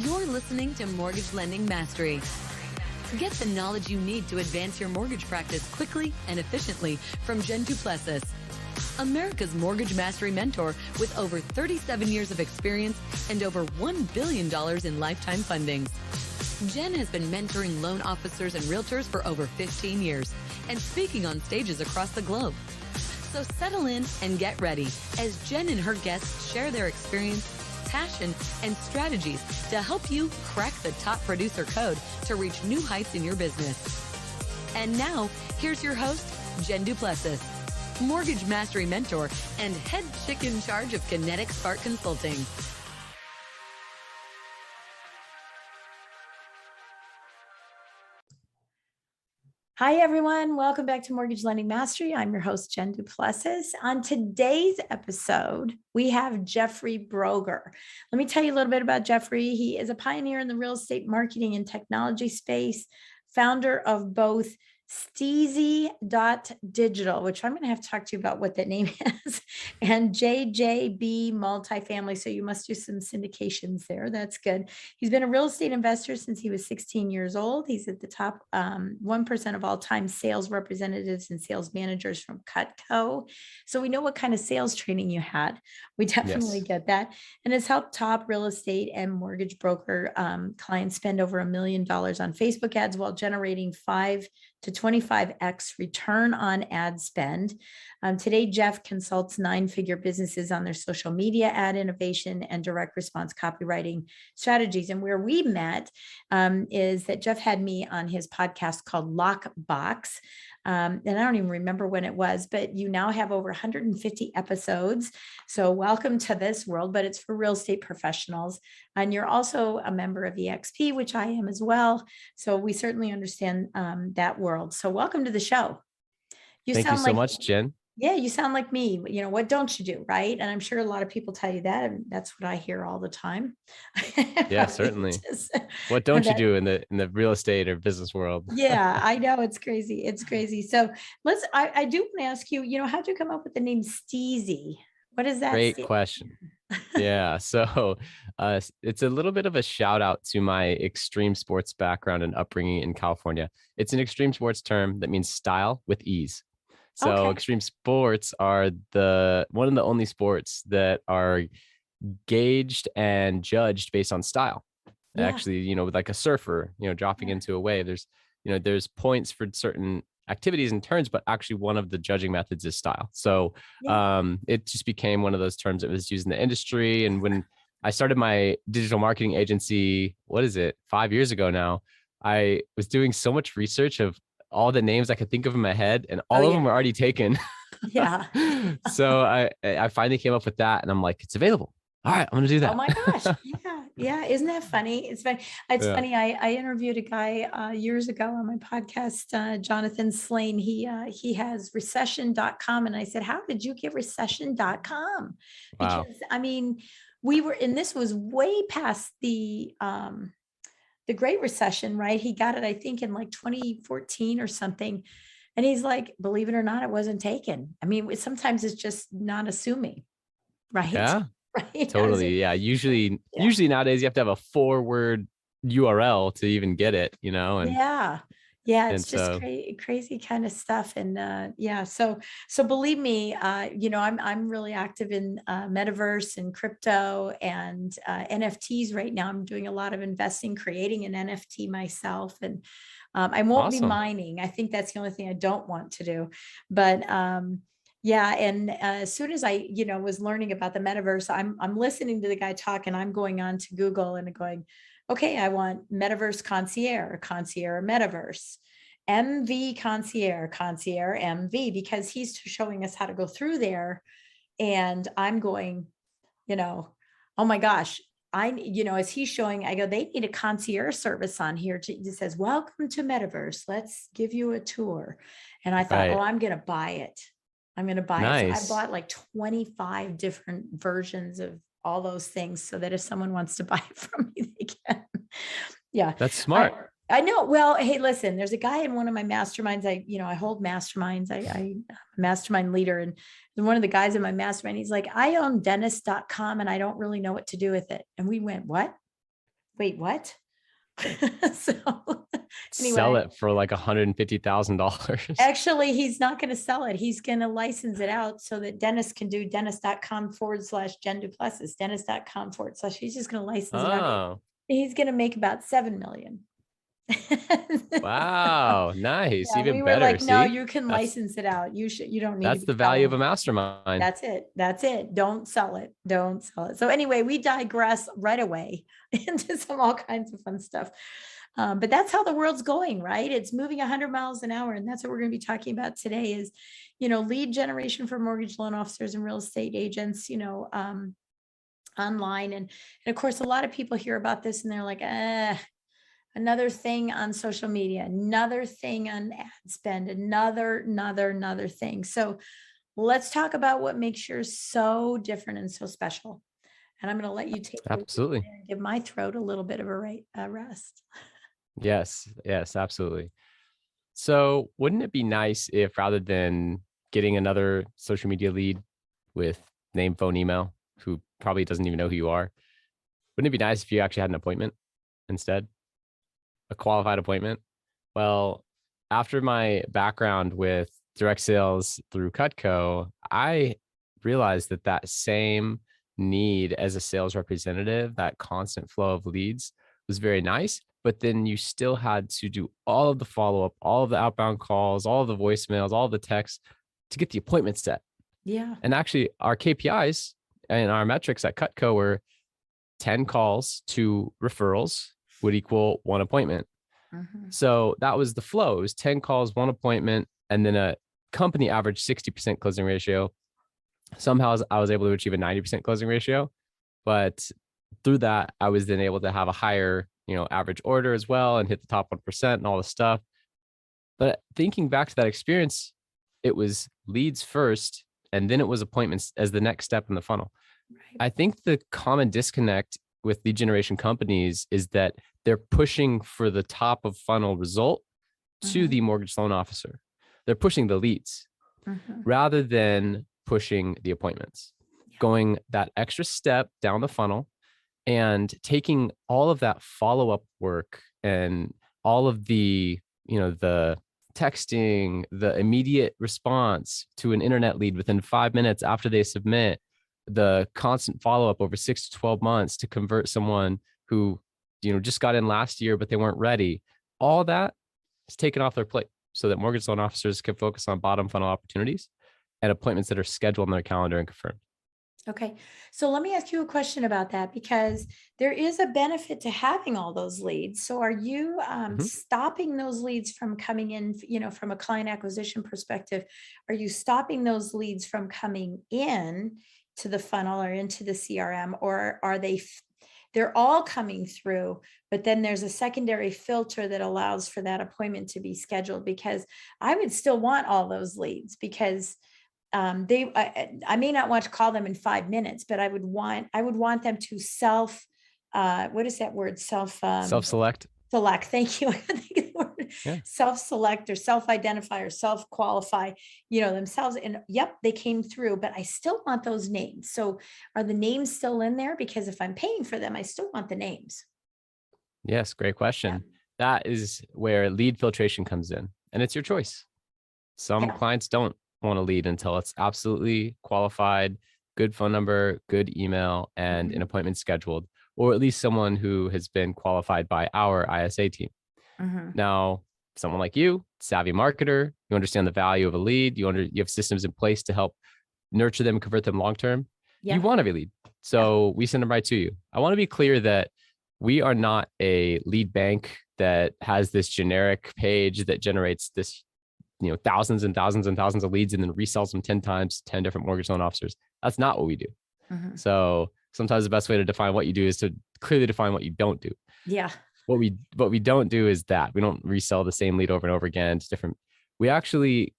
You're listening to Mortgage Lending Mastery. Get the knowledge you need to advance your mortgage practice quickly and efficiently from Jen Duplessis, America's mortgage mastery mentor with over 37 years of experience and over $1 billion in lifetime fundings. Jen has been mentoring loan officers and realtors for over 15 years and speaking on stages across the globe. So settle in and get ready as Jen and her guests share their experience, passion, and strategies to help you crack the top producer code to reach new heights in your business. And now, here's your host, Jen Duplessis, Mortgage Mastery Mentor and head chick in charge of Kinetic Spark Consulting. Hi, everyone. Welcome back to Mortgage Lending Mastery. I'm your host, Jen Duplessis. On today's episode, we have Jeffrey Brogger. Let me tell you a little bit about Jeffrey. He is a pioneer in the real estate marketing and technology space, founder of both STEEZY.Digital, which I'm going to have to talk to you about what that name is, and JJB Multifamily. So you must do some syndications there. That's good. He's been a real estate investor since he was 16 years old. He's at the top 1% of all time sales representatives and sales managers from Cutco. So we know what kind of sales training you had. We definitely get that. And has helped top real estate and mortgage broker clients spend over $1 million on Facebook ads while generating 5 to 25x return on ad spend. Today, Jeff consults 9-figure businesses on their social media ad innovation and direct response copywriting strategies. And where we met is that Jeff had me on his podcast called Lockbox. And I don't even remember when it was, but you now have over 150 episodes. So welcome to this world, but it's for real estate professionals. And you're also a member of EXP, which I am as well. So we certainly understand that world. So welcome to the show. Thank you so much, Jen. Yeah, you sound like me. You know, what don't you do, right? And I'm sure a lot of people tell you that, and that's what I hear all the time. Yeah, certainly. What don't you do in the real estate or business world? Yeah, I know, it's crazy. It's crazy. So I do want to ask you, how'd you come up with the name Steezy? What is that? Great question. Yeah. So it's a little bit of a shout out to my extreme sports background and upbringing in California. It's an extreme sports term that means style with ease. So extreme sports are one of the only sports that are gauged and judged based on style. Yeah. Actually, with like a surfer, dropping into a wave, there's points for certain activities and turns, but actually one of the judging methods is style. So it just became one of those terms that was used in the industry. And when I started my digital marketing agency, 5 years ago now, I was doing so much research of all the names I could think of in my head, and all of them were already taken. Yeah. So I finally came up with that, and I'm like, it's available. All right, I'm going to do that. Oh my gosh. Yeah. Yeah. Isn't that funny? It's funny. It's funny. I interviewed a guy years ago on my podcast, Jonathan Slane. He has recession.com. And I said, how did you get recession.com? Wow. Because and this was way past the Great Recession, right? He got it, I think, in like 2014 or something. And he's like, believe it or not, it wasn't taken. I mean, sometimes it's just not assuming, right? Yeah, right. Totally. Yeah. Usually nowadays you have to have a 4-word URL to even get it, and it's just crazy kind of stuff. And so believe me, I'm really active in metaverse and crypto and NFTs right now. I'm doing a lot of investing, creating an NFT myself, and I won't be mining. I think that's the only thing I don't want to do. But and as soon as I was learning about the metaverse, I'm listening to the guy talk, and I'm going on to Google and going, okay, I want metaverse concierge metaverse, MV concierge MV, because he's showing us how to go through there. And I'm going, oh my gosh, as he's showing, I go, they need a concierge service on here. It says, welcome to metaverse. Let's give you a tour. And I thought, I'm going to buy it. I'm going to buy it. So I bought like 25 different versions of all those things so that if someone wants to buy it from me, they can. Yeah. That's smart. I know. Well, hey, listen, there's a guy in one of my masterminds. I hold masterminds. I'm a mastermind leader. And one of the guys in my mastermind, he's like, I own dentist.com and I don't really know what to do with it. And we went, what? Wait, what? So Sell anyway, it for like $150,000. actually, he's not going to sell it. He's going to license it out so that Dennis can do dennis.com/Jen Duplessis, dennis.com/. He's just going to license it out. Oh, He's going to make about 7 million. wow. Nice. Yeah, Even we were better. like, no, See, you can that's license it out. You don't need to that's be the value of selling a it. mastermind. That's it. That's it. Don't sell it. Don't sell it. So anyway, we digress right away into some all kinds of fun stuff. But that's how the world's going, right? It's moving 100 miles an hour. And that's what we're going to be talking about today is, lead generation for mortgage loan officers and real estate agents, online. And of course, a lot of people hear about this and they're like, another thing on social media, another thing on ad spend, another thing. So let's talk about what makes yours so different and so special. And I'm going to let you take the lead Absolutely. there and give my throat a little bit of a rest. Yes. Yes, absolutely. So wouldn't it be nice if rather than getting another social media lead with name, phone, email, who probably doesn't even know who you are, wouldn't it be nice if you actually had an appointment instead? A qualified appointment? Well, after my background with direct sales through Cutco, I realized that same need as a sales representative, that constant flow of leads was very nice. But then you still had to do all of the follow up, all of the outbound calls, all of the voicemails, all of the texts to get the appointment set. Yeah. And actually, our KPIs and our metrics at Cutco were 10 calls to referrals would equal one appointment. Mm-hmm. So that was the flow. It was 10 calls, one appointment, and then a company average 60% closing ratio. Somehow I was able to achieve a 90% closing ratio. But through that, I was then able to have a higher, average order as well and hit the top 1% and all the stuff. But thinking back to that experience, it was leads first, and then it was appointments as the next step in the funnel. Right. I think the common disconnect with lead generation companies is that they're pushing for the top of funnel result to the mortgage loan officer. They're pushing the leads rather than pushing the appointments, going that extra step down the funnel and taking all of that follow-up work and all of the, the texting, the immediate response to an internet lead within 5 minutes after they submit, the constant follow-up over 6 to 12 months to convert someone who, just got in last year, but they weren't ready. All that is taken off their plate so that mortgage loan officers can focus on bottom funnel opportunities and appointments that are scheduled on their calendar and confirmed. Okay. So let me ask you a question about that because there is a benefit to having all those leads. So are you stopping those leads from coming in, from a client acquisition perspective? Are you stopping those leads from coming in to the funnel or into the CRM, or are they're all coming through, but then there's a secondary filter that allows for that appointment to be scheduled? Because I would still want all those leads because I may not want to call them in 5 minutes, but I would want them to what is that word? Self-select. Select. Thank you. I couldn't think of the word. Yeah. Self-select or self-identify or self-qualify, themselves. And yep, they came through, but I still want those names. So are the names still in there? Because if I'm paying for them, I still want the names. Yes. Great question. That is where lead filtration comes in, and it's your choice. Some clients don't want to lead until it's absolutely qualified, good phone number, good email, and an appointment scheduled, or at least someone who has been qualified by our ISA team. Now, someone like you, savvy marketer, you understand the value of a lead, you have systems in place to help nurture them and convert them long-term. You want a lead. So we send them right to you. I want to be clear that we are not a lead bank that has this generic page that generates this thousands and thousands and thousands of leads and then resells them 10 times, 10 different mortgage loan officers. That's not what we do. So sometimes the best way to define what you do is to clearly define what you don't do. Yeah. What we don't do is that we don't resell the same lead over and over again. It's different. We actually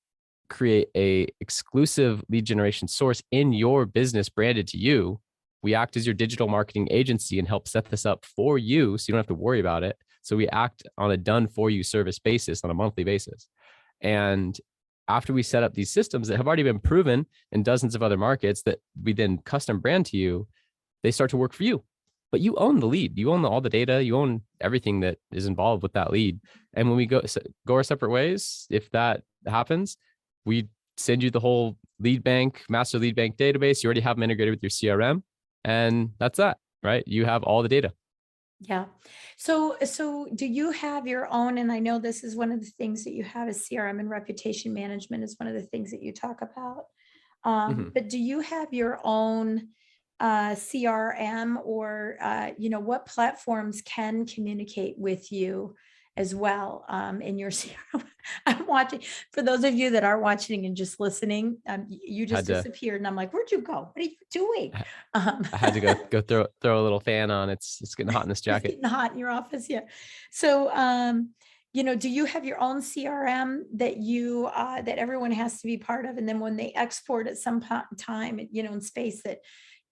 create a exclusive lead generation source in your business branded to you. We act as your digital marketing agency and help set this up for you so you don't have to worry about it. So we act on a done for you service basis on a monthly basis. And after we set up these systems that have already been proven in dozens of other markets that we then custom brand to you, they start to work for you. but you own the lead. You own all the data. You own everything that is involved with that lead. And when we go our separate ways, if that happens, we send you the whole lead bank, master lead bank database. You already have them integrated with your CRM, and that's that, right? You have all the data. Yeah. So do you have your own, and I know this is one of the things that you have is CRM, and reputation management is one of the things that you talk about. But do you have your own CRM, or, what platforms can communicate with you as well in your CRM? I'm watching, for those of you that are watching and just listening, you just disappeared, and I'm like, where'd you go? What are you doing? I had to go throw a little fan on. It's getting hot in this jacket. It's getting hot in your office. Yeah. So, do you have your own CRM that that everyone has to be part of? And then when they export at some time, in space that,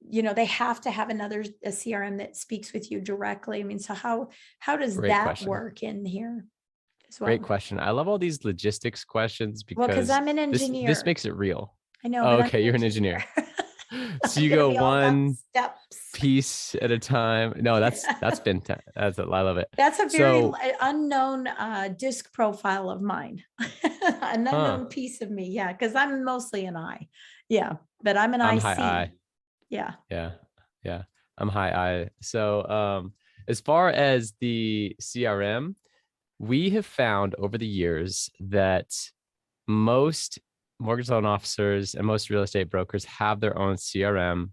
they have to have a CRM that speaks with you directly. I mean, so how does that work in here as well? Great question. I love all these logistics questions because I'm an engineer. This makes it real. I know. Oh, okay. You're an engineer. So you go one piece at a time. No, that's fantastic. I love it. That's a very unknown disc profile of mine. An unknown piece of me. Yeah. Cause I'm mostly an I. Yeah. But I'm an IC. High I. Yeah. Yeah. I'm high I. So as far as the CRM, we have found over the years that most mortgage loan officers and most real estate brokers have their own CRM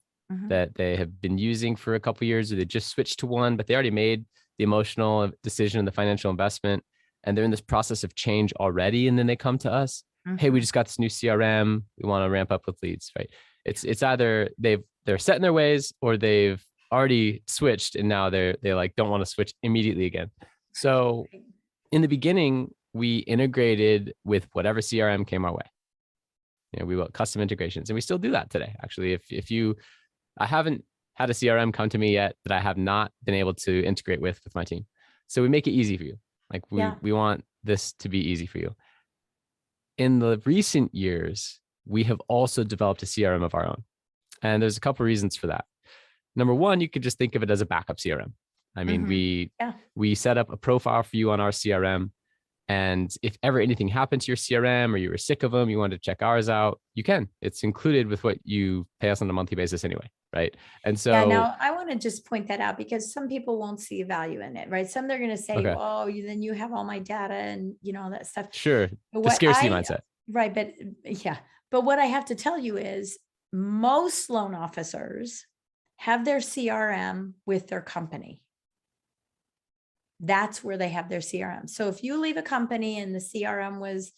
that they have been using for a couple of years, or they just switched to one, but they already made the emotional decision and the financial investment, and they're in this process of change already. And then they come to us, hey, we just got this new CRM. We want to ramp up with leads, right? It's either they're set in their ways, or they've already switched and now they like don't want to switch immediately again. So in the beginning, we integrated with whatever CRM came our way. We built custom integrations, and we still do that today. Actually, I haven't had a CRM come to me yet that I have not been able to integrate with my team. So we make it easy for you. Like we want this to be easy for you. In the recent years, we have also developed a CRM of our own. And there's a couple of reasons for that. Number one, you could just think of it as a backup CRM. I mean, we set up a profile for you on our CRM. And if ever anything happened to your CRM, or you were sick of them, you wanted to check ours out, you can. It's included with what you pay us on a monthly basis anyway, right? And so now I want to just point that out, because some people won't see value in it, right? Some they're going to say, oh, then you have all my data and all that stuff. Sure. The scarcity mindset. Right. But but what I have to tell you is most loan officers have their CRM with their company. That's where they have their CRM. So if you leave a company and the CRM was,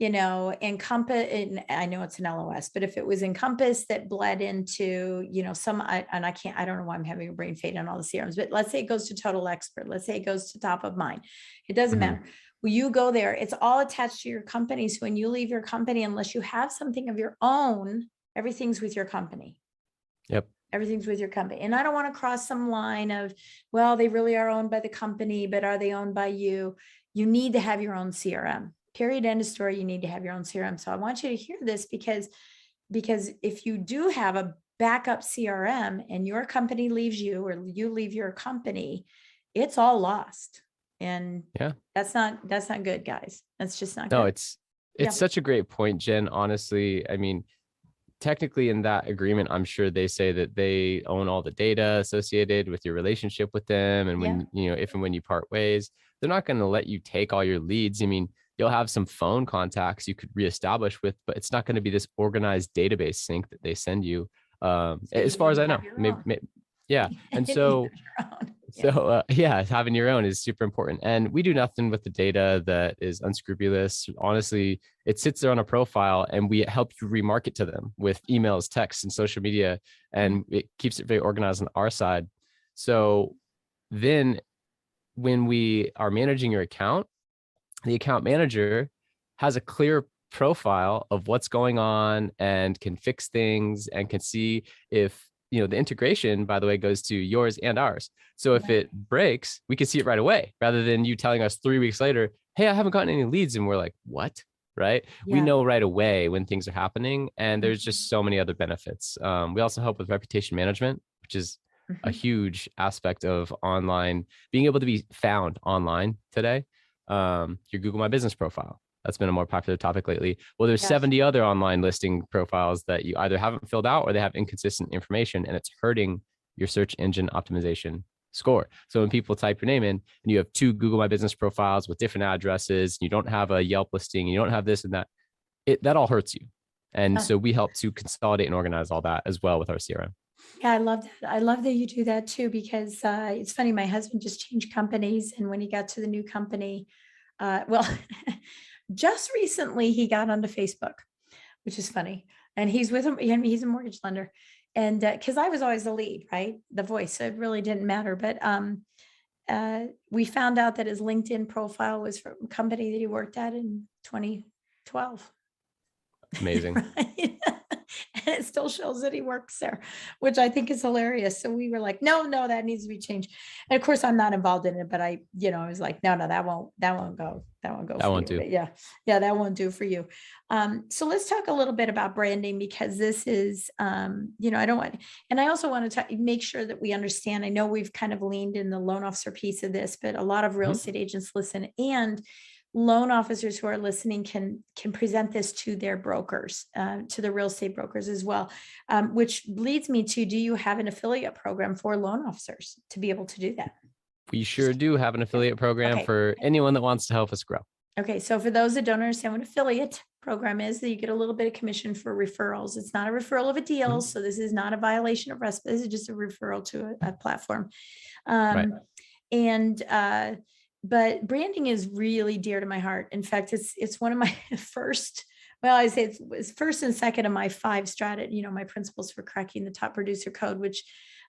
Encompass, and I know it's an LOS, but if it was Encompass that bled into, I don't know why I'm having a brain fade on all the CRMs, but let's say it goes to Total Expert. Let's say it goes to Top of Mind. It doesn't matter. When you go there, it's all attached to your company. So when you leave your company, unless you have something of your own, everything's with your company. Yep. Everything's with your company. And I don't want to cross some line of, well, they really are owned by the company, but are they owned by you? You need to have your own CRM. Period. End of story. You need to have your own CRM. So I want you to hear this, because if you do have a backup CRM and your company leaves you, or you leave your company, it's all lost. And that's not good, guys. That's just not good. No, it's such a great point, Jen. Honestly, I mean, technically in that agreement, I'm sure they say that they own all the data associated with your relationship with them. And when, if and when you part ways, they're not going to let you take all your leads. I mean, you'll have some phone contacts you could reestablish with, but it's not going to be this organized database sync that they send you. As far as I know, And so, having your own is super important. And we do nothing with the data that is unscrupulous. Honestly, it sits there on a profile, and we help you remarket to them with emails, texts, and social media. And it keeps it very organized on our side. So then when we are managing your account, the account manager has a clear profile of what's going on and can fix things and can see if, the integration, by the way, goes to yours and ours. So if it breaks, we can see it right away, rather than you telling us 3 weeks later, hey, I haven't gotten any leads. And we're like, what? Right. Yeah. We know right away when things are happening, and there's just so many other benefits. We also help with reputation management, which is a huge aspect of online, being able to be found online today. Your Google My Business profile. That's been a more popular topic lately. Well, there's Yes. 70 other online listing profiles that you either haven't filled out or they have inconsistent information, and it's hurting your search engine optimization score. So when people type your name in and you have 2 Google My Business profiles with different addresses, you don't have a Yelp listing, you don't have this and that, that all hurts you. And so we help to consolidate and organize all that as well with our CRM. Yeah, I love that. I love that you do that too, because it's funny. My husband just changed companies, and when he got to the new company, well, just recently he got onto Facebook, which is funny. And he's with him. I mean, he's a mortgage lender, and because I was always the lead, right, the voice, so it really didn't matter. But we found out that his LinkedIn profile was from a company that he worked at in 2012. Amazing. Right? And it still shows that he works there, which I think is hilarious. So we were like, no, that needs to be changed. And of course, I'm not involved in it, but I was like, no, that won't go. That won't go. That won't do. But yeah, that won't do for you. So let's talk a little bit about branding, because this is, I don't want, and I also want to make sure that we understand. I know we've kind of leaned in the loan officer piece of this, but a lot of real estate agents listen, and loan officers who are listening can present this to their brokers, to the real estate brokers as well, which leads me to, do you have an affiliate program for loan officers to be able to do that? We sure do have an affiliate program for anyone that wants to help us grow. Okay, so for those that don't understand what affiliate program is, that you get a little bit of commission for referrals. It's not a referral of a deal, so this is not a violation of RESPA. This is just a referral to a platform. Right. But branding is really dear to my heart. In fact, it's one of my first, well, I say it's first and second of my 5 strategy, my principles for cracking the top producer code, which,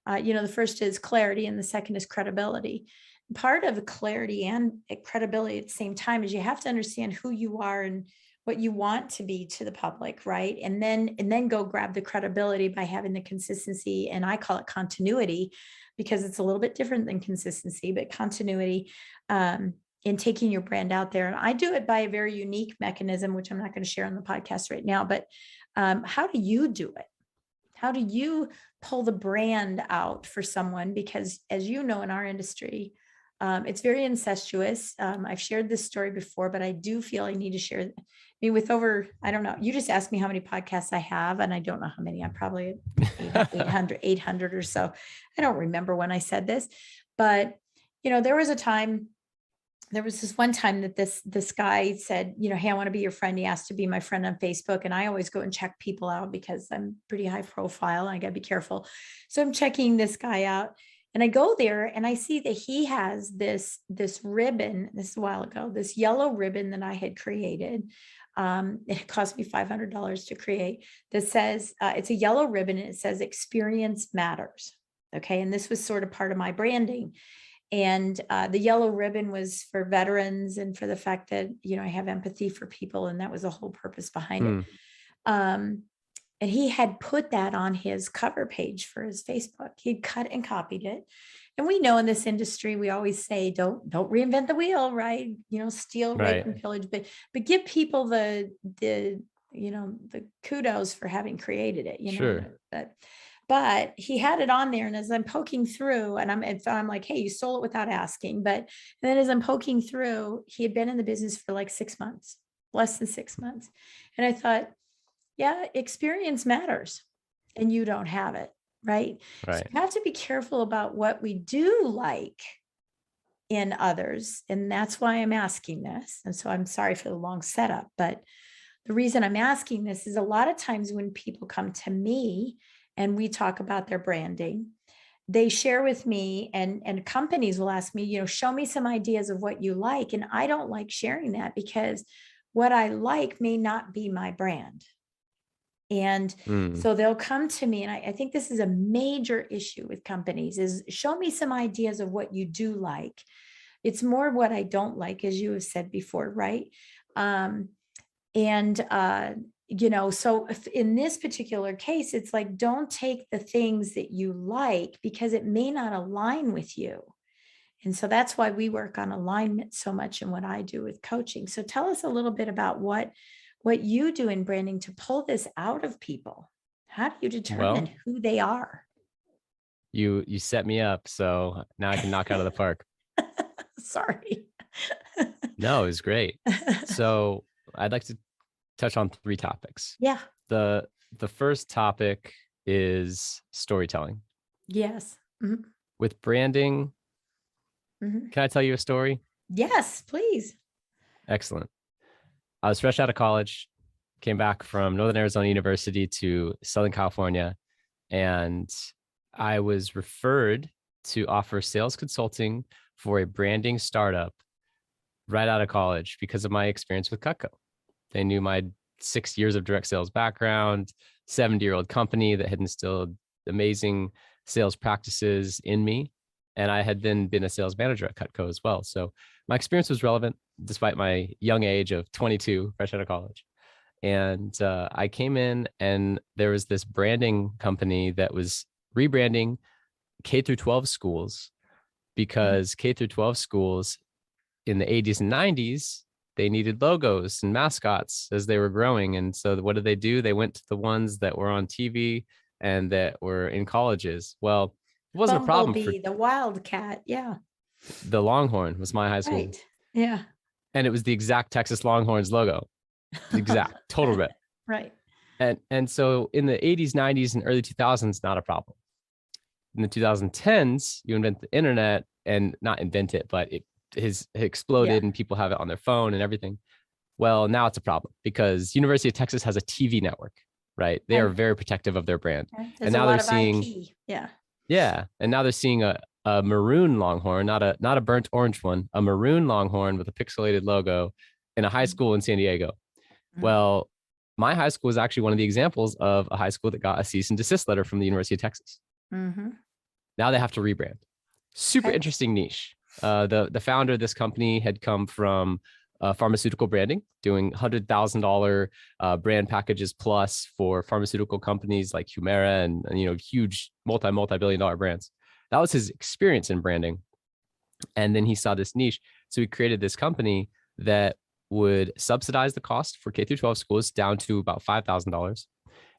the first is clarity and the second is credibility. Part of clarity and credibility at the same time is you have to understand who you are and what you want to be to the public, right? And then go grab the credibility by having the consistency, and I call it continuity, because it's a little bit different than consistency, but continuity in taking your brand out there. And I do it by a very unique mechanism, which I'm not going to share on the podcast right now, but how do you do it? How do you pull the brand out for someone? Because as you know, in our industry, it's very incestuous. I've shared this story before, but I do feel I need to share it. I mean, with over, I don't know, you just asked me how many podcasts I have, and I don't know how many. I'm probably 800 or so. I don't remember when I said this, but there was this one time that this guy said, hey, I want to be your friend. He asked to be my friend on Facebook. And I always go and check people out because I'm pretty high profile and I got to be careful. So I'm checking this guy out, and I go there and I see that he has this ribbon. This is a while ago, this yellow ribbon that I had created. It cost me $500 to create. That says, it's a yellow ribbon and it says experience matters. Okay. And this was sort of part of my branding. And the yellow ribbon was for veterans and for the fact that, I have empathy for people. And that was the whole purpose behind it. And he had put that on his cover page for his Facebook. He'd cut and copied it. And we know in this industry, we always say, don't reinvent the wheel, right? Steal, rape, and pillage, but give people the kudos for having created it, Sure. But he had it on there. And as I'm poking through, and I'm like, hey, you stole it without asking. And then as I'm poking through, he had been in the business for like 6 months, less than 6 months. And I thought, yeah, experience matters, and you don't have it. Right. So you have to be careful about what we do like in others. And that's why I'm asking this. And so I'm sorry for the long setup, but the reason I'm asking this is a lot of times when people come to me and we talk about their branding, they share with me, and companies will ask me, show me some ideas of what you like. And I don't like sharing that because what I like may not be my brand. And so they'll come to me, and I think this is a major issue with companies, is show me some ideas of what you do like. It's more what I don't like, as you have said before, right? So if in this particular case, it's like, don't take the things that you like because it may not align with you. And so that's why we work on alignment so much in what I do with coaching. So tell us a little bit about what you do in branding to pull this out of people. How do you determine who they are? You set me up, so now I can knock out of the park. Sorry. No, it was great. So I'd like to touch on 3 topics. Yeah. The first topic is storytelling. Yes. Mhm. With branding, Mhm. can I tell you a story? Yes, please. Excellent. I was fresh out of college, came back from Northern Arizona University to Southern California, and I was referred to offer sales consulting for a branding startup right out of college because of my experience with Cutco. They knew my 6 years of direct sales background, 70-year-old company that had instilled amazing sales practices in me. And I had then been a sales manager at Cutco as well. So my experience was relevant despite my young age of 22, fresh out of college. And I came in, and there was this branding company that was rebranding K through 12 schools, because K through 12 schools in the 80s and 90s, they needed logos and mascots as they were growing. And so what did they do? They went to the ones that were on TV and that were in colleges. Well, it wasn't a problem for Bumblebee, the Wildcat. Yeah. the Longhorn was my high school. Right. Yeah. And it was the exact Texas Longhorns logo, the exact total rip. Right. And so in the 80s, 90s, and early 2000s, not a problem. In the 2010s, you invent the internet, and not invent it, but it exploded, and people have it on their phone and everything. Well, now it's a problem because University of Texas has a TV network, right? They are very protective of their brand. There's and now they're seeing IP. Yeah. Yeah. And now they're seeing a maroon Longhorn, not a burnt orange one, a maroon Longhorn with a pixelated logo in a high school in San Diego. Well, my high school was actually one of the examples of a high school that got a cease and desist letter from the University of Texas. Now they have to rebrand. Super interesting niche. The founder of this company had come from pharmaceutical branding, doing $100,000 brand packages plus for pharmaceutical companies like Humira and huge multi-billion-dollar brands. That was his experience in branding. And then he saw this niche. So he created this company that would subsidize the cost for K through 12 schools down to about $5,000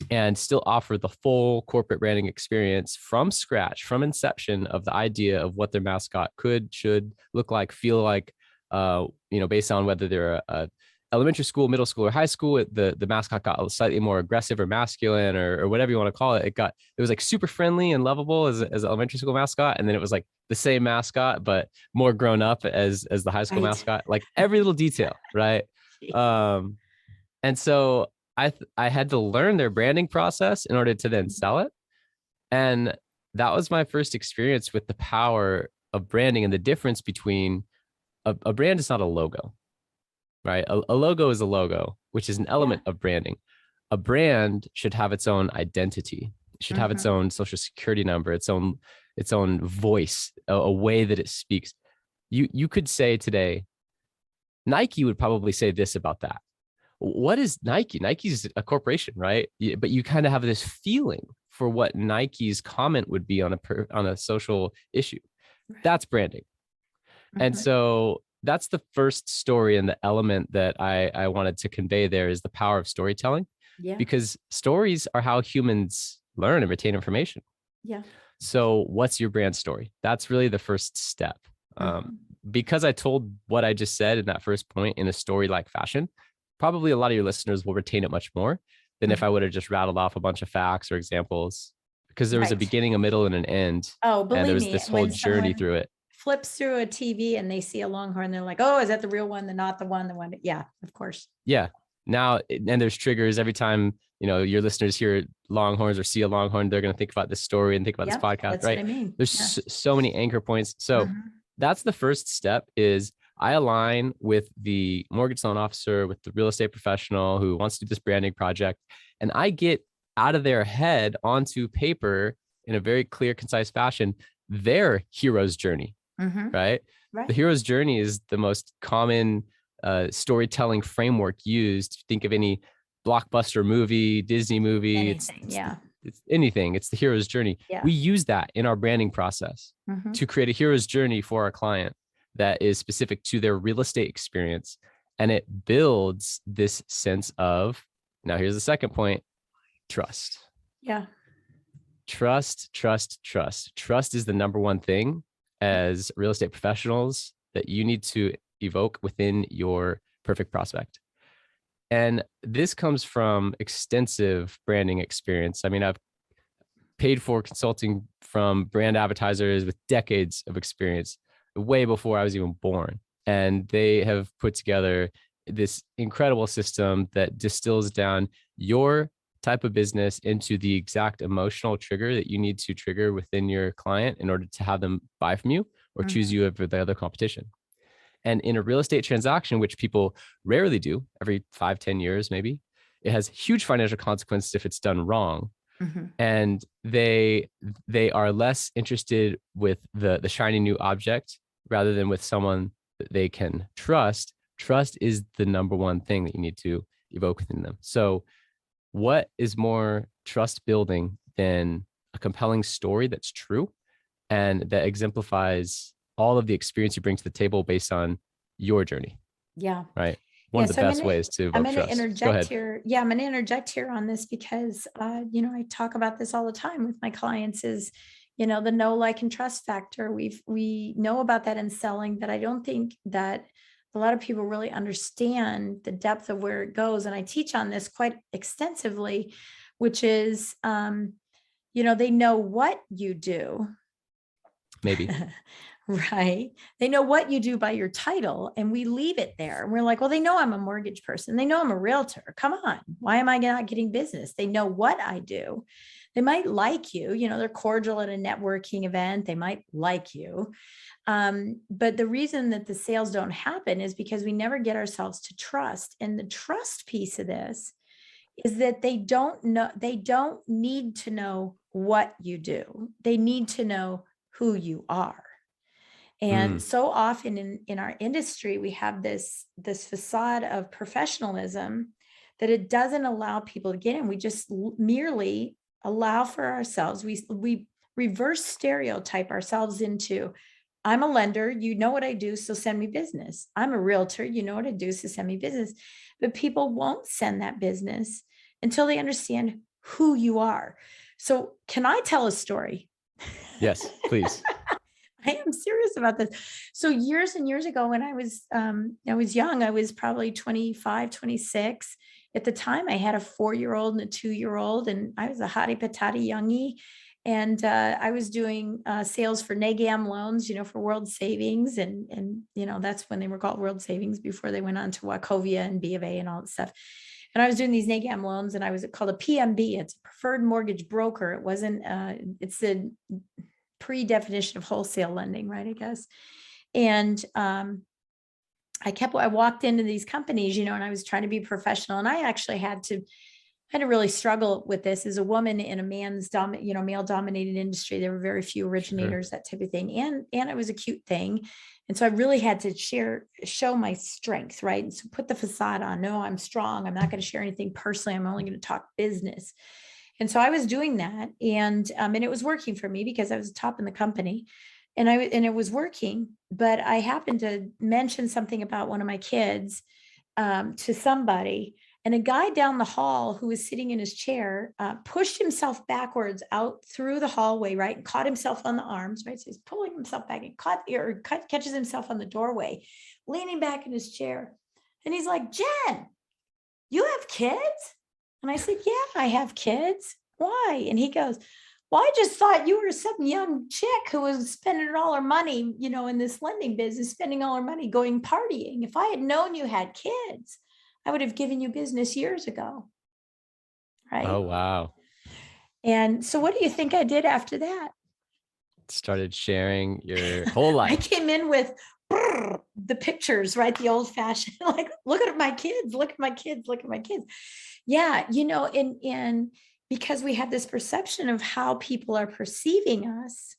and still offer the full corporate branding experience from scratch, from inception of the idea of what their mascot should look like, feel like, based on whether they're a elementary school, middle school, or high school. The mascot got slightly more aggressive or masculine or whatever you want to call it. It was like super friendly and lovable as an elementary school mascot. And then it was like the same mascot, but more grown up as the high school mascot, like every little detail. Right. And so I had to learn their branding process in order to then sell it. And that was my first experience with the power of branding and the difference between a brand is not a logo, right? A logo is a logo, which is an element of branding. A brand should have its own identity. It should have its own social security number, its own voice, a way that it speaks. You could say today, Nike would probably say this about that. What is Nike? Nike's a corporation, right? But you kind of have this feeling for what Nike's comment would be on a social issue. That's branding. And so that's the first story, and the element that I wanted to convey there is the power of storytelling. Yeah. Because stories are how humans learn and retain information. Yeah. So what's your brand story? That's really the first step. Because I told what I just said in that first point in a story-like fashion, probably a lot of your listeners will retain it much more than if I would have just rattled off a bunch of facts or examples, because there was a beginning, a middle, and an end. Oh, believe me, and there was this whole journey through it. Flips through a TV and they see a Longhorn, they're like, oh, is that the real one? They're not the one. Yeah, of course. Yeah. Now, and there's triggers every time, your listeners hear Longhorns or see a Longhorn, they're going to think about this story and think about this podcast, that's right? What I mean. There's so many anchor points. So that's the first step. Is I align with the mortgage loan officer, with the real estate professional who wants to do this branding project, and I get out of their head onto paper in a very clear, concise fashion, their hero's journey. Right? The hero's journey is the most common storytelling framework used. Think of any blockbuster movie, Disney movie. Anything, it's anything. It's the hero's journey. Yeah. We use that in our branding process to create a hero's journey for our client that is specific to their real estate experience. And it builds this sense of, now here's the second point, trust. Yeah. Trust, trust, trust. Trust is the number one thing as real estate professionals that you need to evoke within your perfect prospect. And this comes from extensive branding experience. I mean, I've paid for consulting from brand advertisers with decades of experience, way before I was even born. And they have put together this incredible system that distills down your type of business into the exact emotional trigger that you need to trigger within your client in order to have them buy from you or choose you over the other competition. And in a real estate transaction, which people rarely do, every 5-10 years, maybe, it has huge financial consequences if it's done wrong. And they are less interested with the shiny new object rather than with someone that they can trust. Trust is the number one thing that you need to evoke within them. So what is more trust building than a compelling story that's true and that exemplifies all of the experience you bring to the table based on your journey? Yeah. Right. One of the best ways to evoke I'm going to trust. interject here. Yeah, I'm going to interject here on this because, I talk about this all the time with my clients is, the know, like, and trust factor. We know about that in selling, but I don't think that a lot of people really understand the depth of where it goes. And I teach on this quite extensively, which is, they know what you do. Maybe. Right. They know what you do by your title, and we leave it there. And we're like, well, they know I'm a mortgage person. They know I'm a realtor. Come on. Why am I not getting business? They know what I do. They might like you, they're cordial at a networking event. They might like you. But the reason that the sales don't happen is because we never get ourselves to trust. And the trust piece of this is that they don't need to know what you do. They need to know who you are. And so often in our industry, we have this facade of professionalism that it doesn't allow people to get in. We just merely allow for ourselves. We reverse stereotype ourselves into, I'm a lender, you know what I do, so send me business. I'm a realtor, you know what I do, so send me business. But people won't send that business until they understand who you are. So can I tell a story? Yes, please. I am serious about this. So years and years ago, when I was young, I was probably 25, 26. At the time, I had a 4-year-old and a 2-year-old, and I was a hottie patati youngie. And I was doing sales for NAGAM loans, for World Savings. And that's when they were called World Savings before they went on to Wachovia and B of A and all that stuff. And I was doing these NAGAM loans, and I was called a PMB. It's a preferred mortgage broker. It wasn't, it's the pre-definition of wholesale lending, right? I guess. And I walked into these companies, and I was trying to be professional. And I actually had to really struggle with this as a woman in a male dominated industry. There were very few originators, that type of thing. And it was a cute thing. And so I really had to show my strength, right? And so put the facade on. No, I'm strong. I'm not going to share anything personally. I'm only going to talk business. And so I was doing that, and it was working for me because I was top in the company, and it was working. But I happened to mention something about one of my kids to somebody, and a guy down the hall who was sitting in his chair pushed himself backwards out through the hallway, right, and caught himself on the arms, right. So he's pulling himself back and catches himself on the doorway, leaning back in his chair, and he's like, "Jen, you have kids?" And I said, "Yeah, I have kids. Why?" And he goes, "Well, I just thought you were some young chick who was spending all her money, in this lending business, spending all her money going partying. If I had known you had kids, I would have given you business years ago." Right. Oh, wow. And so what do you think I did after that? Started sharing your whole life. I came in with the pictures, right? The old fashioned, like, look at my kids, look at my kids, look at my kids. Yeah. And because we have this perception of how people are perceiving us,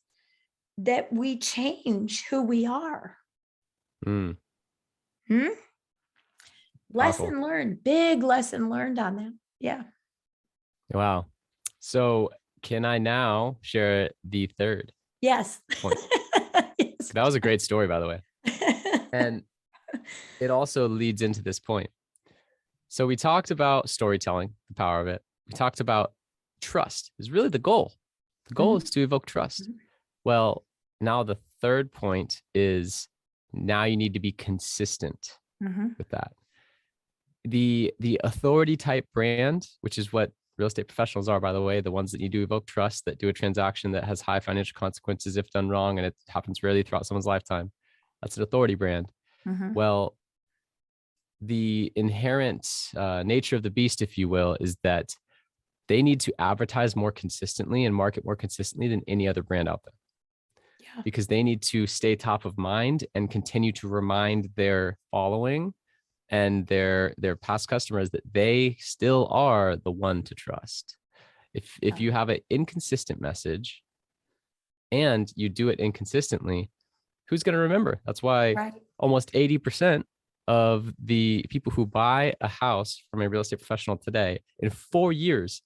that we change who we are. Lesson learned, big lesson learned on that. Yeah. Wow. So can I now share the third? Yes. Point? Yes. That was a great story, by the way. And it also leads into this point. So we talked about storytelling, the power of it. We talked about trust is really the goal. The goal is to evoke trust. Mhm. Well, now the third point is now you need to be consistent Mhm. with that. The authority type brand, which is what real estate professionals are, by the way, the ones that need to evoke trust, that do a transaction that has high financial consequences if done wrong, and it happens rarely throughout someone's lifetime. That's an authority brand. Mhm. Well, the inherent nature of the beast, if you will, is that they need to advertise more consistently and market more consistently than any other brand out there, Yeah. because they need to stay top of mind and continue to remind their following and their past customers that they still are the one to trust. If Yeah. you have an inconsistent message and you do it inconsistently, who's going to remember? That's why Right. almost 80% of the people who buy a house from a real estate professional today in 4 years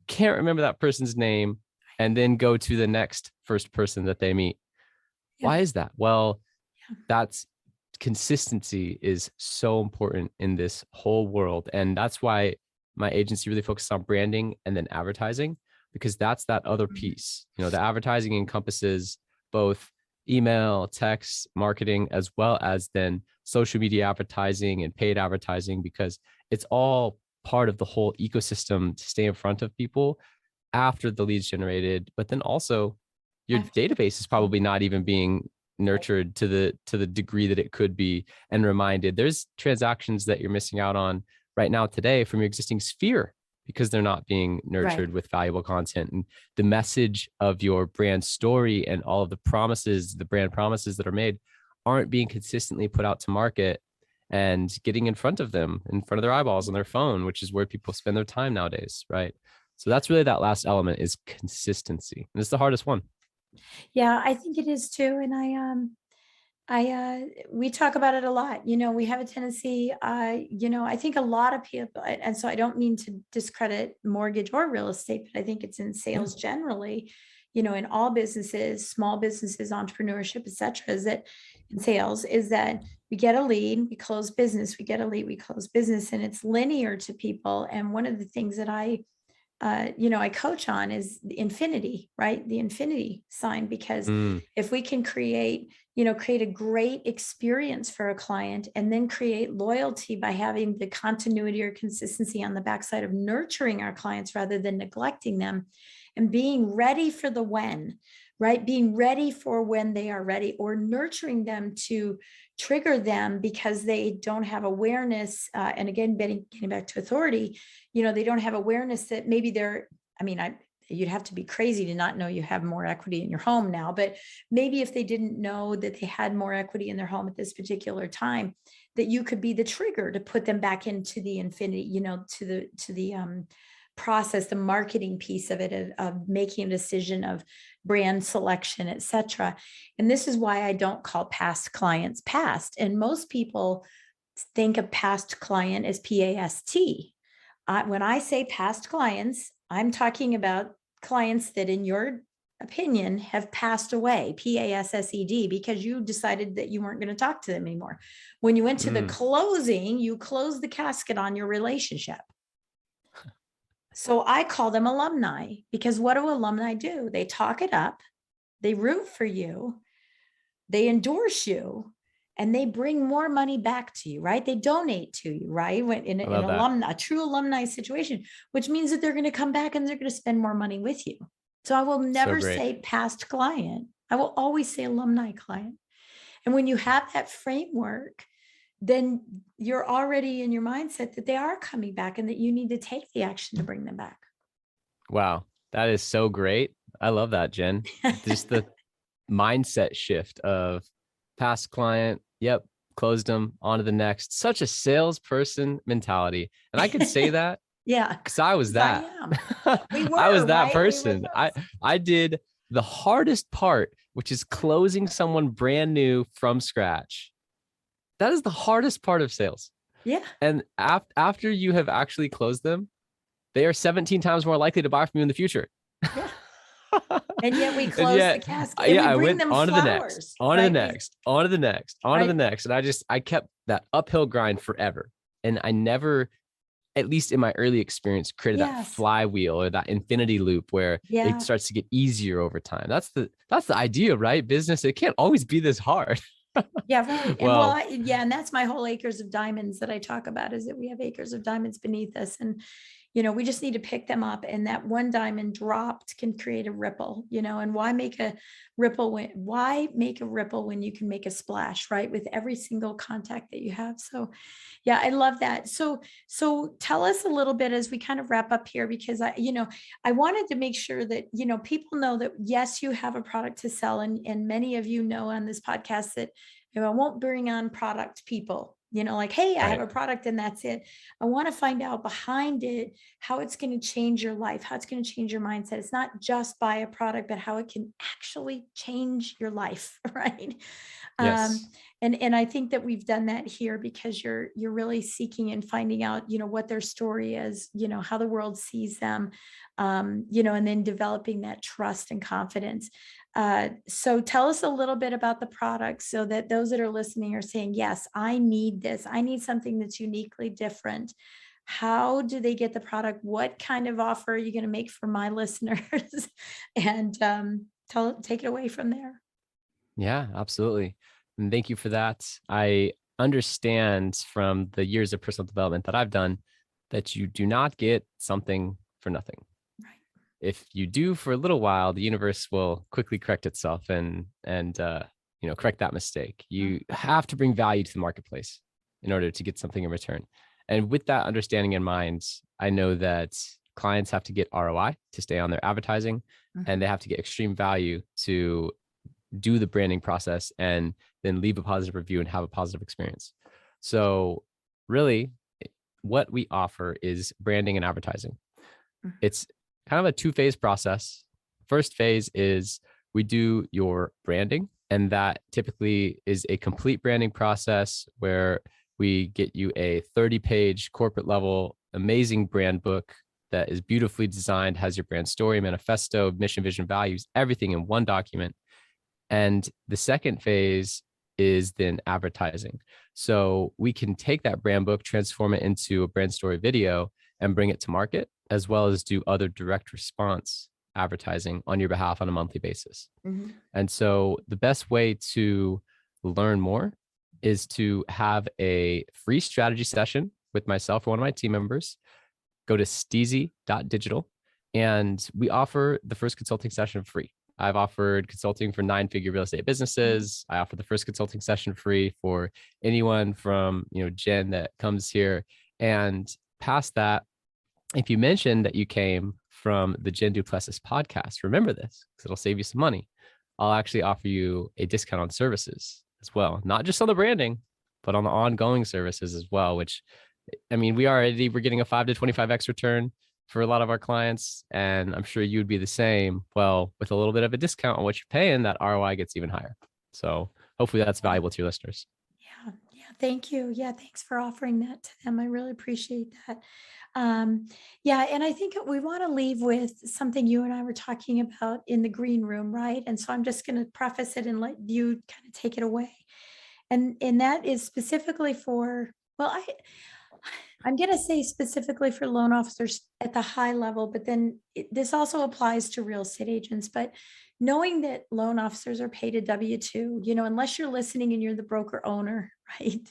can't remember that person's name and then go to the next first person that they meet. Yeah. Why is that? Well, Yeah. that's consistency is so important in this whole world. And that's why my agency really focuses on branding and then advertising, because that's that other Mhm. piece. You know, the advertising encompasses both email, text, marketing, as well as then social media advertising and paid advertising, because it's all part of the whole ecosystem to stay in front of people after the leads generated. But then also your After the database is probably not even being nurtured to the degree that it could be, and reminded there's transactions that you're missing out on right now today from your existing sphere because they're not being Right. nurtured with valuable content. And the message of your brand story and all of the promises, the brand promises that are made, aren't being consistently put out to market and getting in front of them, in front of their eyeballs on their phone, which is where people spend their time nowadays, right? So that's really that last element, is consistency. And it's the hardest one. Yeah, I think it is too. And we talk about it a lot. We have a tendency, I think a lot of people, and so I don't mean to discredit mortgage or real estate, but I think it's in Yeah. sales generally, in all businesses, small businesses, entrepreneurship, et cetera, is that in sales is that we get a lead, we close business, we get a lead, we close business, and it's linear to people. And one of the things that I coach on is the infinity, right? The infinity sign, because Mm, if we can create a great experience for a client and then create loyalty by having the continuity or consistency on the backside of nurturing our clients rather than neglecting them, and being ready for the when, right? Being ready for when they are ready, or nurturing them to trigger them because they don't have awareness. And again, getting back to authority, they don't have awareness that maybe you'd have to be crazy to not know you have more equity in your home now, but maybe if they didn't know that they had more equity in their home at this particular time, that you could be the trigger to put them back into the infinity, to the process, the marketing piece of it, of making a decision of brand selection, et cetera. And this is why I don't call past clients past. And most people think of past client as PAST. When I say past clients, I'm talking about clients that, in your opinion, have passed away, PASSED, because you decided that you weren't going to talk to them anymore. When you went to the closing, you closed the casket on your relationship. So I call them alumni, because what do alumni do? They talk it up, they root for you, they endorse you, and they bring more money back to you, right? They donate to you, right? When in I an love that. a true alumni situation, which means that they're going to come back and they're going to spend more money with you. So I will So never great. say past client. I will always say alumni client. And when you have that framework, then you're already in your mindset that they are coming back and that you need to take the action to bring them back. Wow. That is so great. I love that, Jen. Just the mindset shift of past client. Yep. Closed them, on to the next. Such a salesperson mentality. And I could say that Yeah, because I was 'cause I that. am. We I was were, that right? We were person. those. I did the hardest part, which is closing someone brand new from scratch. That is the hardest part of sales. Yeah. And after you have actually closed them, they are 17 times more likely to buy from you in the future. Yeah. And yet we And close the yet, casket and yeah, we I bring went them on to the next, flowers, on to the right? next, on to the next, on to the Right. next. And I kept that uphill grind forever. And I never at least in my early experience, created that Yes. flywheel or that infinity loop where Yeah. it starts to get easier over time. That's the idea, right? Business, it can't always be this hard. Yeah, right. And Well, yeah, and that's my whole acres of diamonds that I talk about, is that we have acres of diamonds beneath us. And, we just need to pick them up. And that one diamond dropped can create a ripple, and why make a ripple when you can make a splash, right? With every single contact that you have. So yeah, I love that. So tell us a little bit as we kind of wrap up here, because I wanted to make sure that, people know that, yes, you have a product to sell. And many of you know on this podcast that, I won't bring on product people, like, hey, I have right. a product and that's it. I want to find out behind it, how it's going to change your life, how it's going to change your mindset. It's not just buy a product, but how it can actually change your life, right? Um, Yes. and I think that we've done that here, because you're really seeking and finding out, what their story is, how the world sees them, and then developing that trust and confidence. So tell us a little bit about the product, so that those that are listening are saying, yes, I need this. I need something that's uniquely different. How do they get the product? What kind of offer are you going to make for my listeners? And take it away from there. Yeah, absolutely. And thank you for that. I understand from the years of personal development that I've done that you do not get something for nothing. Right. If you do for a little while, the universe will quickly correct itself and correct that mistake. You have to bring value to the marketplace in order to get something in return. And with that understanding in mind, I know that clients have to get ROI to stay on their advertising, and they have to get extreme value to do the branding process and then leave a positive review and have a positive experience. So really, what we offer is branding and advertising. It's kind of a two-phase process. First phase is we do your branding, and that typically is a complete branding process where we get you a 30-page corporate level amazing brand book that is beautifully designed, has your brand story, manifesto, mission, vision, values, everything in one document. And the second phase is then advertising. So we can take that brand book, transform it into a brand story video, and bring it to market, as well as do other direct response advertising on your behalf on a monthly basis. And so the best way to learn more is to have a free strategy session with myself or one of my team members. Go to STEEZY.Digital, and we offer the first consulting session free. I've offered consulting for 9-figure real estate businesses. I offer the first consulting session free for anyone from, Jen that comes here. And past that, if you mention that you came from the Jen Duplessis podcast, remember this, because it'll save you some money. I'll actually offer you a discount on services as well, not just on the branding, but on the ongoing services as well, which, we're getting a 5 to 25x return for a lot of our clients. And I'm sure you would be the same. Well, with a little bit of a discount on what you're paying, that ROI gets even higher. So hopefully that's valuable to your listeners. Yeah. Thank you. Yeah. Thanks for offering that to them. I really appreciate that. Yeah. And I think we want to leave with something you and I were talking about in the green room, right? And so I'm just going to preface it and let you kind of take it away. And that is specifically for, I'm going to say specifically for loan officers at the high level, but then this also applies to real estate agents. But knowing that loan officers are paid a W-2, unless you're listening and you're the broker owner, right?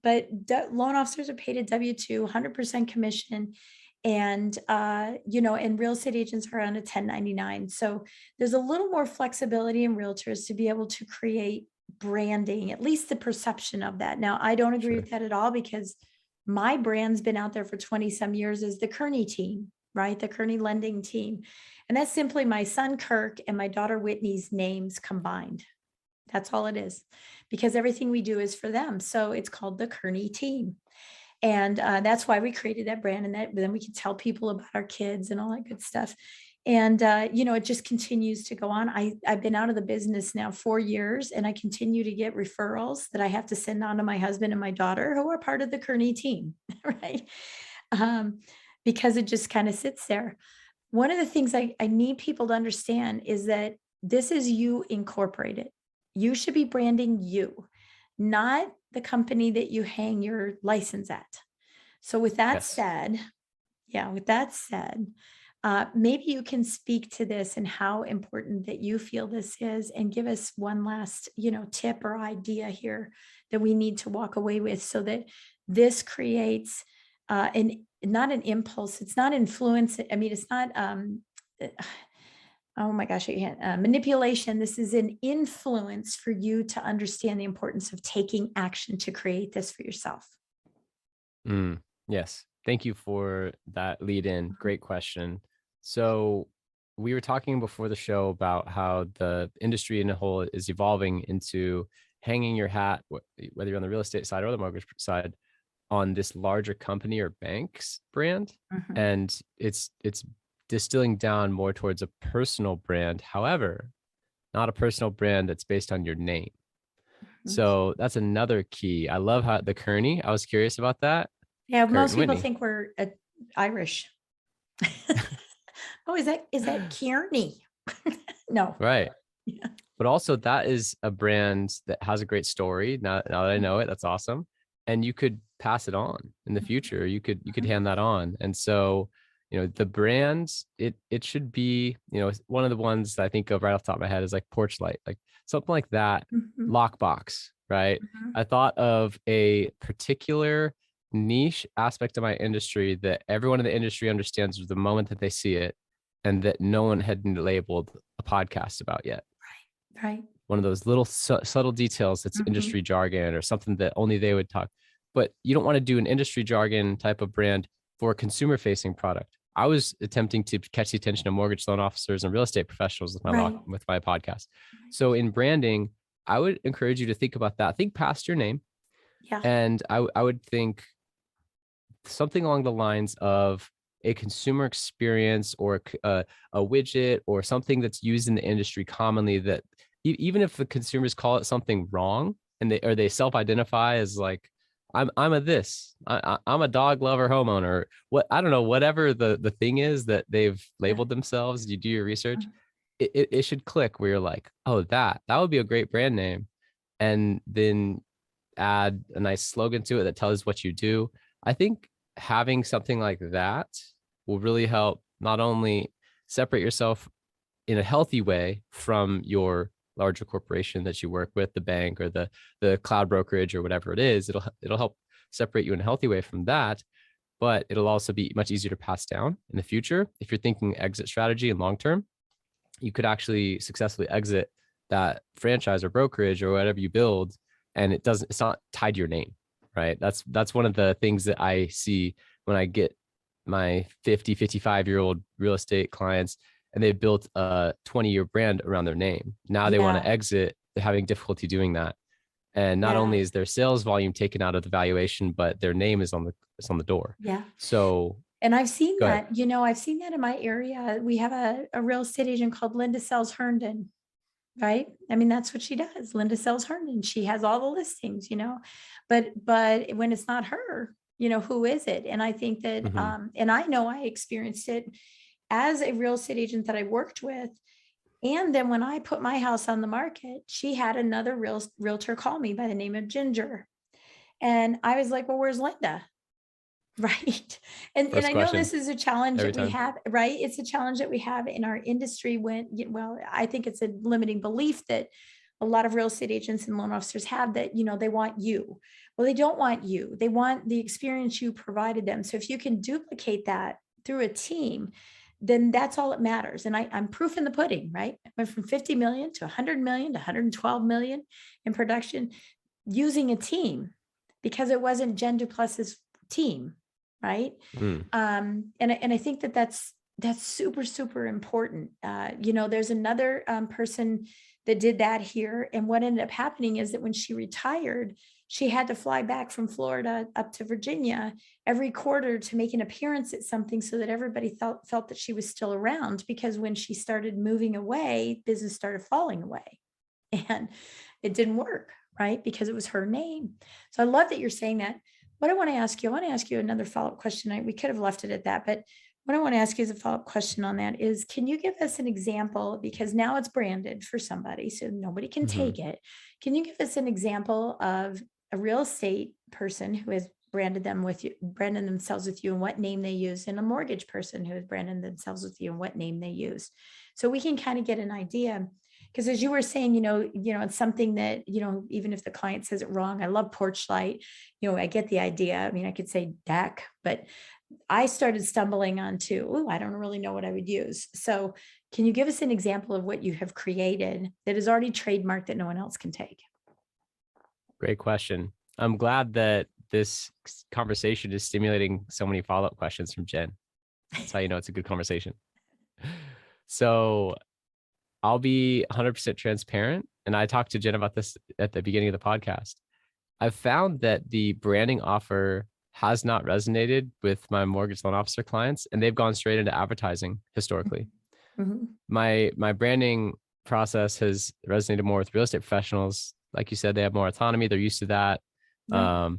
But loan officers are paid a W-2, 100% commission. And, and real estate agents are on a 1099. So there's a little more flexibility in realtors to be able to create branding, at least the perception of that. Now, I don't agree with that at all, because my brand's been out there for 20 some years as the Kearney team, right? The Kearney lending team. And that's simply my son, Kirk, and my daughter, Whitney's names combined. That's all it is, because everything we do is for them. So it's called the Kearney team. And that's why we created that brand. And then we could tell people about our kids and all that good stuff. And, it just continues to go on. I've been out of the business now 4 years, and I continue to get referrals that I have to send on to my husband and my daughter, who are part of the Kearney team, right? Because it just kind of sits there. One of the things I need people to understand is that this is you incorporated. You should be branding you, not the company that you hang your license at. So with that Yes. said, yeah, with that said, maybe you can speak to this and how important that you feel this is, and give us one last, tip or idea here that we need to walk away with, so that this creates not an impulse. It's not influence. I mean, it's not, uh, oh my gosh, I can't, manipulation. This is an influence for you to understand the importance of taking action to create this for yourself. Mm, yes. Thank you for that lead in. Mhm. Great question. So we were talking before the show about how the industry in a whole is evolving into hanging your hat, whether you're on the real estate side or the mortgage side, on this larger company or bank's brand. Mhm. And it's distilling down more towards a personal brand. However, not a personal brand that's based on your name. Mhm. So that's another key. I love how the Kearney, I was curious about that. Yeah, Kurt most and people Whitney. think we're Irish. Oh, is that Kearney? No. Right. Yeah. But also that is a brand that has a great story. Now that I know it, that's awesome. And you could pass it on in the future. You could Mhm. hand that on. And so, the brand, it should be, one of the ones that I think of right off the top of my head is like Porch Light, like something like that, Mhm. lockbox, right? Mhm. I thought of a particular niche aspect of my industry that everyone in the industry understands the moment that they see it, and that no one had labeled a podcast about yet. Right. One of those little subtle details that's Mhm. industry jargon or something that only they would talk. But you don't want to do an industry jargon type of brand for a consumer facing product. I was attempting to catch the attention of mortgage loan officers and real estate professionals Right. with my podcast. So in branding, I would encourage you to think about that. Think past your name. Yeah. And I would think something along the lines of a consumer experience, or a widget, or something that's used in the industry commonly, that even if the consumers call it something wrong, and they self-identify as like, I'm a this, I'm a dog lover homeowner, what, I don't know, whatever the thing is that they've Yeah. labeled themselves, you do your research, Mhm. it should click where you're like, oh, that would be a great brand name. And then add a nice slogan to it that tells what you do. I think having something like that will really help not only separate yourself in a healthy way from your larger corporation that you work with, the bank or the cloud brokerage or whatever it is. It'll help separate you in a healthy way from that, but it'll also be much easier to pass down in the future. If you're thinking exit strategy and long term, you could actually successfully exit that franchise or brokerage or whatever you build, and it's not tied to your name, right? That's one of the things that I see when I get my 55-year-old real estate clients, and they've built a 20-year brand around their name. Now they want Yeah. to exit, they're having difficulty doing that. And not Yeah. only is their sales volume taken out of the valuation, but their name is on the door. Yeah. So And I've seen go ahead. that, I've seen that in my area. We have a real estate agent called Linda Sells Herndon, right? I mean, that's what she does. Linda Sells Herndon. She has all the listings, but when it's not her, who is it? And I think that, Mm-hmm. and I know I experienced it as a real estate agent that I worked with. And then when I put my house on the market, she had another realtor call me by the name of Ginger. And I was like, well, where's Linda? Right. And First I know question this is a challenge every that we time. have, right? It's a challenge that we have in our industry well, I think it's a limiting belief that a lot of real estate agents and loan officers have, that, they want you. Well, they don't want you. They want the experience you provided them. So if you can duplicate that through a team, then that's all that matters. And I'm proof in the pudding, right? I went from 50 million to 100 million to 112 million in production using a team, because it wasn't Jen Duplessis's team, right? Mm. And I think that that's super, super important. There's another person that did that here, and what ended up happening is that when she retired, she had to fly back from Florida up to Virginia every quarter to make an appearance at something, so that everybody felt that she was still around, because when she started moving away, business started falling away, and it didn't work, right? Because it was her name. So I love that you're saying that. What I want to ask you another follow-up question. We could have left it at that, but what I want to ask you as a follow-up question on that is, can you give us an example? Because now it's branded for somebody, so nobody can Mm-hmm. take it. Can you give us an example of a real estate person who has branded themselves with you and what name they use, and a mortgage person who has branded themselves with you and what name they use. So we can kind of get an idea. Because as you were saying, it's something that, even if the client says it wrong, I love porch light, I get the idea. I mean, I could say deck, but I started stumbling onto, I don't really know what I would use. So can you give us an example of what you have created that is already trademarked that no one else can take? Great question. I'm glad that this conversation is stimulating so many follow-up questions from Jen. That's how you know it's a good conversation. So I'll be 100% transparent. And I talked to Jen about this at the beginning of the podcast. I've found that the branding offer has not resonated with my mortgage loan officer clients, and they've gone straight into advertising historically. Mm-hmm. My branding process has resonated more with real estate professionals. Like you said, they have more autonomy. They're used to that. Yeah.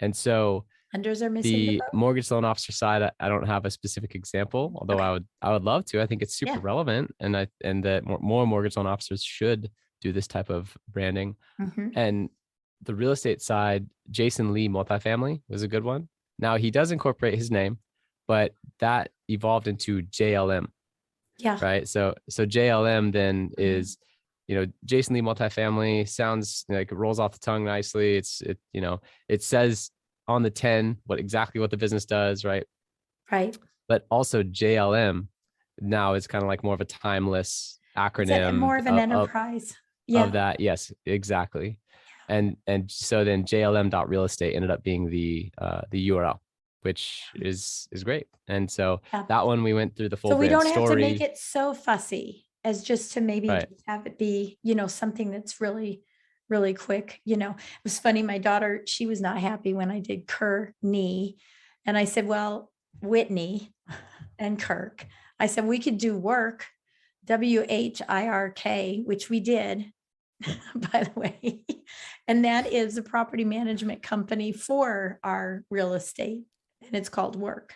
And so Lenders are missing the boat. mortgage loan officer side, I don't have a specific example, although I would love to. I think it's super relevant, and that more mortgage loan officers should do this type of branding. Mm-hmm. And the real estate side, Jason Lee Multifamily was a good one. Now he does incorporate his name, but that evolved into JLM. Yeah. Right. So JLM then is, Jason Lee Multifamily sounds like it rolls off the tongue nicely. It says on the 10 exactly what the business does. Right. Right. But also JLM now is kind of like more of a timeless acronym, more of an enterprise. Of that. Yes, exactly. And so then JLM.real estate ended up being the URL, which is great. And so that one we went through the full so we brand don't story. have to make it so fussy as just to maybe Right. just have it be, something that's really, really quick. It was funny. My daughter, she was not happy when I did Kearney. And I said, well, Whitney and Kirk. I said, we could do work, WHIRK, which we did, by the way. And that is a property management company for our real estate. And it's called Work.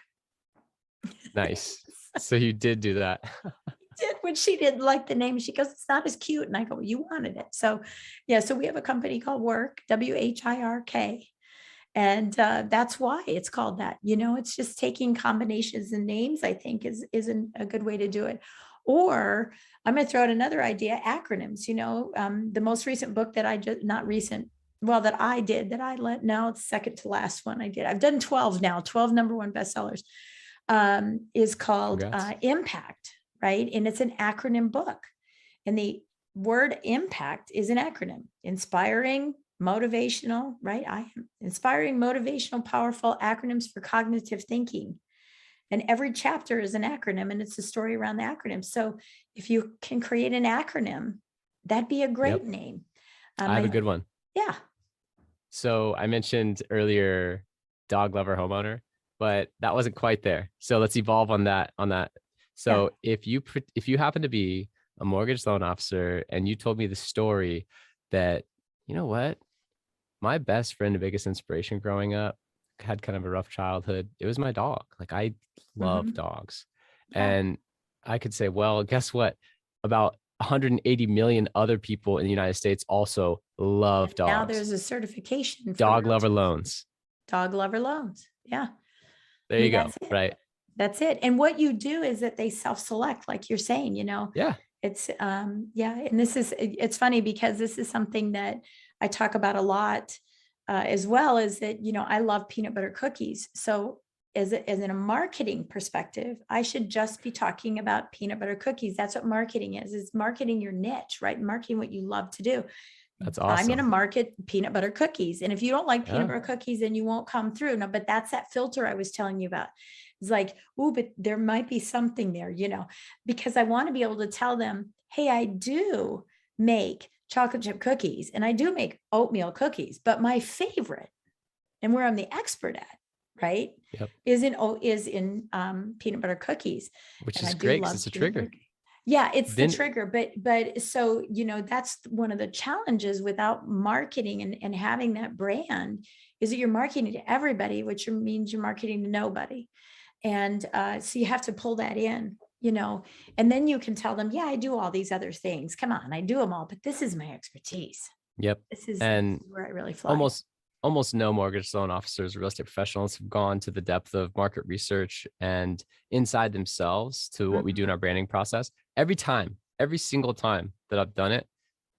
Nice. So you did do that. Did when she didn't like the name. She goes, it's not as cute. And I go, you wanted it. So so we have a company called Work, WHIRK. And that's why it's called that. It's just taking combinations and names, I think isn't a good way to do it. Or I'm going to throw out another idea, acronyms. The most recent book that it's second to last one I did. I've done 12 now, 12 #1 bestsellers, is called Impact, right? And it's an acronym book. And the word impact is an acronym, inspiring, motivational, right? I am inspiring, motivational, powerful acronyms for cognitive thinking. And every chapter is an acronym, and it's a story around the acronym. So if you can create an acronym, that'd be a great name. I have a good one. Yeah. So I mentioned earlier, dog lover homeowner, but that wasn't quite there. So let's evolve on that. So if you happen to be a mortgage loan officer and you told me the story that, you know what, my best friend and biggest inspiration growing up had kind of a rough childhood. It was my dog. Like I love dogs. And I could say, well, guess what? About 180 million other people in the United States also love dogs. Now there's a certification for dog lover loans. Dog lover loans. Yeah. There you go. Right. That's it. And what you do is that they self-select, like you're saying, Yeah. It's and it's funny because this is something that I talk about a lot. As well as that, I love peanut butter cookies. So as in a marketing perspective, I should just be talking about peanut butter cookies. That's what marketing is marketing your niche, right? Marketing what you love to do. That's awesome. I'm going to market peanut butter cookies. And if you don't like peanut butter cookies, then you won't come through. No, but that's that filter I was telling you about. It's like, oh, but there might be something there, because I want to be able to tell them, hey, I do make chocolate chip cookies and I do make oatmeal cookies, but my favorite and where I'm the expert at, right, is in peanut butter cookies, which is great because it's a trigger. Yeah, it's the trigger, but so that's one of the challenges without marketing and having that brand is that you're marketing to everybody, which means you're marketing to nobody, and so you have to pull that in. And then you can tell them, yeah, I do all these other things. Come on, I do them all, but this is my expertise. Yep. This is and where I really fly. almost no mortgage loan officers, real estate professionals have gone to the depth of market research and inside themselves to what we do in our branding process. Every single time that I've done it,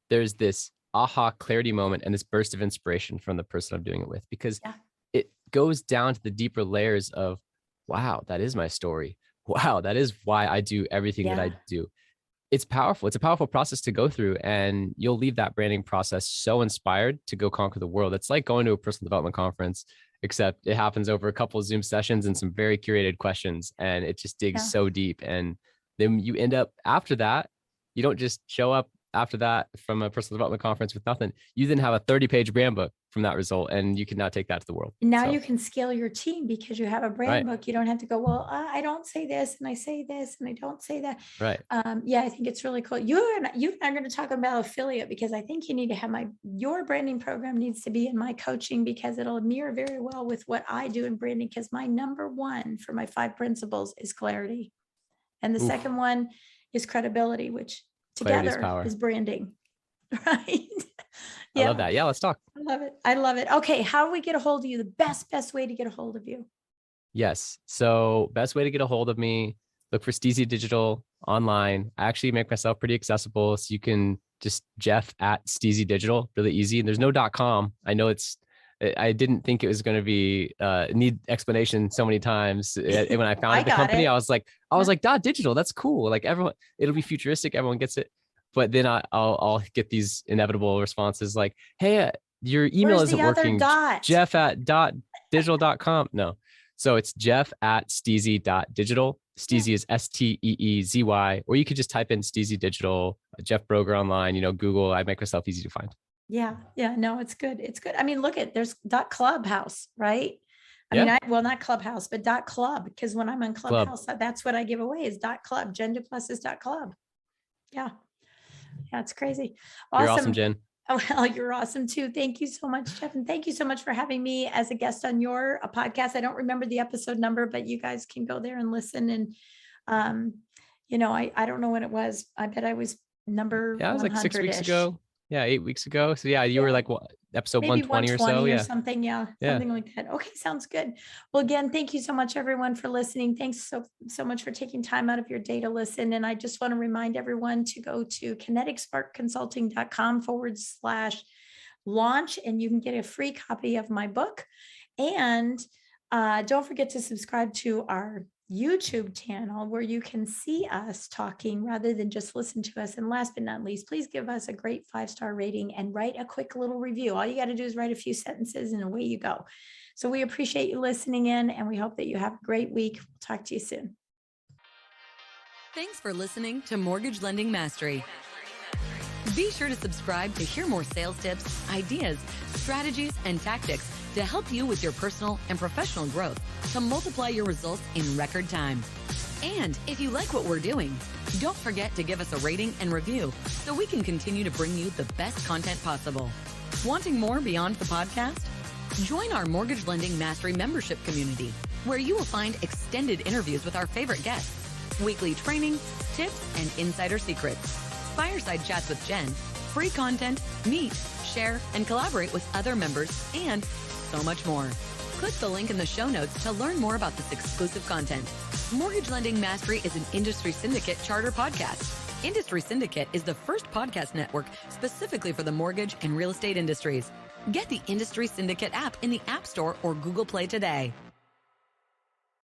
there's this aha clarity moment and this burst of inspiration from the person I'm doing it with, because it goes down to the deeper layers of, wow, that is my story. Wow, that is why I do everything that I do. It's powerful. It's a powerful process to go through, and you'll leave that branding process so inspired to go conquer the world. It's like going to a personal development conference, except it happens over a couple of Zoom sessions and some very curated questions, and it just digs so deep. And then you end up after that, you don't just show up after that from a personal development conference with nothing. You then have a 30-page brand book from that result, and you can now take that to the world. Now you can scale your team because you have a brand book. You don't have to go, well, I don't say this and I say this and I don't say that. Right. Yeah, I think it's really cool. You and I are going to talk about affiliate, because I think you need to have your branding program needs to be in my coaching, because it'll mirror very well with what I do in branding. Because my number one for my 5 principles is clarity. And the second one is credibility, which together is branding. Right. I love that. Yeah, let's talk. I love it. I love it. Okay. How do we get a hold of you? The best way to get a hold of you? Yes. So best way to get a hold of me, look for STEEZY.Digital online. I actually make myself pretty accessible. So you can just Jeff at STEEZY.Digital, really easy. And there's no .com. I know I didn't think it was going to be need explanation so many times. When I founded the company, I was like, .digital. That's cool. Like everyone, it'll be futuristic. Everyone gets it. But then I'll get these inevitable responses like, hey, your email isn't working. Jeff at .digital.com. No. So it's Jeff at STEEZY.Digital. STEEZY is STEEZY, or you could just type in STEEZY.Digital, Jeff Brogger online, Google. I make myself easy to find. Yeah. No, it's good. It's good. I mean, look there's .clubhouse, right? I mean, not Clubhouse, but .club, because when I'm on Clubhouse, that's what I give away is .club. Jen Duplessis is .club. Yeah. Yeah, it's crazy. Awesome. You're awesome, Jen. Oh, well, you're awesome too. Thank you so much, Jeff. And thank you so much for having me as a guest on your podcast. I don't remember the episode number, but you guys can go there and listen. And, I don't know when it was. I bet I was number 100-ish. It was like 6 weeks ago. Yeah, 8 weeks ago. So you were like, what, episode maybe 120 or so? Or something. Yeah, something like that. Okay, sounds good. Well, again, thank you so much, everyone, for listening. Thanks so much for taking time out of your day to listen. And I just want to remind everyone to go to kineticsparkconsulting.com/launch, and you can get a free copy of my book. And don't forget to subscribe to our YouTube channel, where you can see us talking rather than just listen to us. And last but not least, please give us a great 5-star rating and write a quick little review. All you got to do is write a few sentences and away you go. So we appreciate you listening in, and we hope that you have a great week. We'll talk to you soon. Thanks for listening to Mortgage Lending Mastery. Be sure to subscribe to hear more sales tips, ideas, strategies, and tactics to help you with your personal and professional growth to multiply your results in record time. And if you like what we're doing, don't forget to give us a rating and review so we can continue to bring you the best content possible. Wanting more beyond the podcast? Join our Mortgage Lending Mastery membership community, where you will find extended interviews with our favorite guests, weekly training, tips, and insider secrets, fireside chats with Jen, free content, meet, share, and collaborate with other members, and so much more. Click the link in the show notes to learn more about this exclusive content. Mortgage Lending Mastery is an Industry Syndicate charter podcast. Industry Syndicate is the first podcast network specifically for the mortgage and real estate industries. Get the Industry Syndicate app in the App Store or Google Play today.